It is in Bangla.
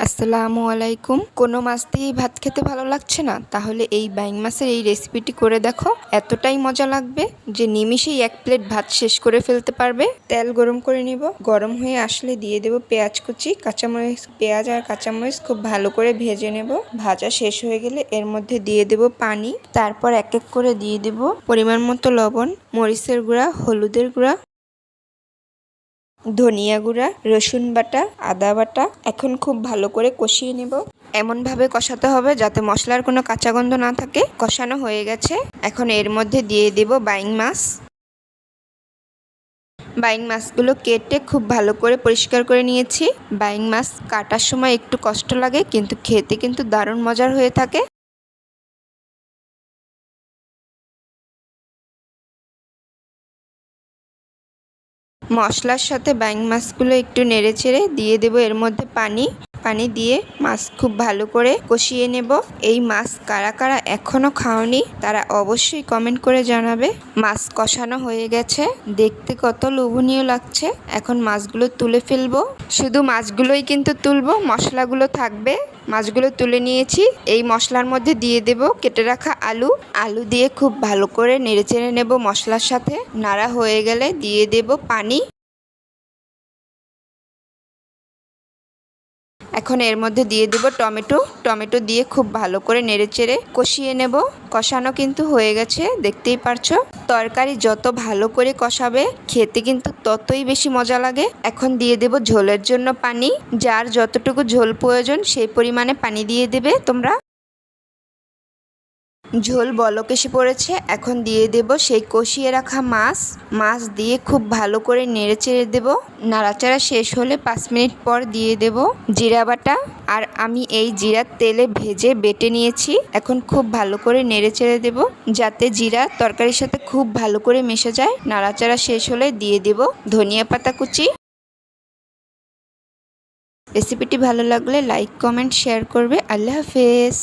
আসসালামু আলাইকুম। কোনো মাছ দিয়েই ভাত খেতে ভালো লাগছে না? তাহলে এই বাইং মাছের এই রেসিপিটি করে দেখো। এতটাই মজা লাগবে যে নিমিষেই 1 প্লেট ভাত শেষ করে ফেলতে পারবে। তেল গরম করে নিব। গরম হয়ে আসলে দিয়ে দেব পেঁয়াজ কুচি, কাঁচামরিচ। পেঁয়াজ আর কাঁচামরিচ খুব ভালো করে ভেজে নেব। ভাজা শেষ হয়ে গেলে এর মধ্যে দিয়ে দেব পানি। তারপর এক এক করে দিয়ে দেব পরিমাণ মতো লবণ, মরিচের গুঁড়া, হলুদের গুঁড়া, ধনিয়া গুঁড়া, রসুন বাটা, আদা বাটা। এখন খুব ভালো করে কষিয়ে নেব। এমনভাবে কষাতে হবে যাতে মশলার কোনো কাঁচা গন্ধ না থাকে। কষানো হয়ে গেছে। এখন এর মধ্যে দিয়ে দেব বাইং মাছ। বাইং মাছগুলো কেটে খুব ভালো করে পরিষ্কার করে নিয়েছি। বাইং মাছ কাটার সময় একটু কষ্ট লাগে, কিন্তু খেতে কিন্তু দারুণ মজার হয়ে থাকে। মশলার সাথে বাইং মাছগুলো একটু নেড়েচেড়ে দিয়ে দেব এর মধ্যে পানি। পানি দিয়ে মাছ খুব ভালো করে কষিয়ে নেব। এই মাছ কারা কারা এখনও খাওনি তারা অবশ্যই কমেন্ট করে জানাবে। মাছ কষানো হয়ে গেছে, দেখতে কত লোভনীয় লাগছে। এখন মাছগুলো তুলে ফেলবো। শুধু মাছগুলোই কিন্তু তুলবো, মশলাগুলো থাকবে। মাছগুলো তুলে নিয়েছি। এই মশলার মধ্যে দিয়ে দেব কেটে রাখা আলু। আলু দিয়ে খুব ভালো করে নেড়েচেড়ে নেব মশলার সাথে। নাড়া হয়ে গেলে দিয়ে দেব পানি। এখন এর মধ্যে দিয়ে দেব টমেটো। টমেটো দিয়ে খুব ভালো করে নেড়েচেড়ে কষিয়ে নেব। কষানো কিন্তু হয়ে গেছে, দেখতেই পারছো। তরকারি যত ভালো করে কষাবে খেতে কিন্তু ততই বেশি মজা লাগে। এখন দিয়ে দেব ঝোলের জন্য পানি। যার যতটুকু ঝোল প্রয়োজন সেই পরিমাণে পানি দিয়ে দেবে তোমরা। ঝোল বলক এসে পড়েছে। এখন দিয়ে দেব সেই কষিয়ে রাখা মাছ। মাছ দিয়ে খুব ভালো করে নেড়েচেড়ে দেব। নাড়াচাড়া শেষ হলে 5 মিনিট পর দিয়ে দেব জিরা বাটা। আর আমি এই জিরার তেলে ভেজে বেটে নিয়েছি। এখন খুব ভালো করে নেড়েচেড়ে দেব যাতে জিরা তরকারির সাথে খুব ভালো করে মিশে যায়। নাড়াচাড়া শেষ হলে দিয়ে দেব ধনিয়া পাতা কুচি। রেসিপিটি ভালো লাগলে লাইক, কমেন্ট, শেয়ার করবে। আল্লাহ হাফেজ।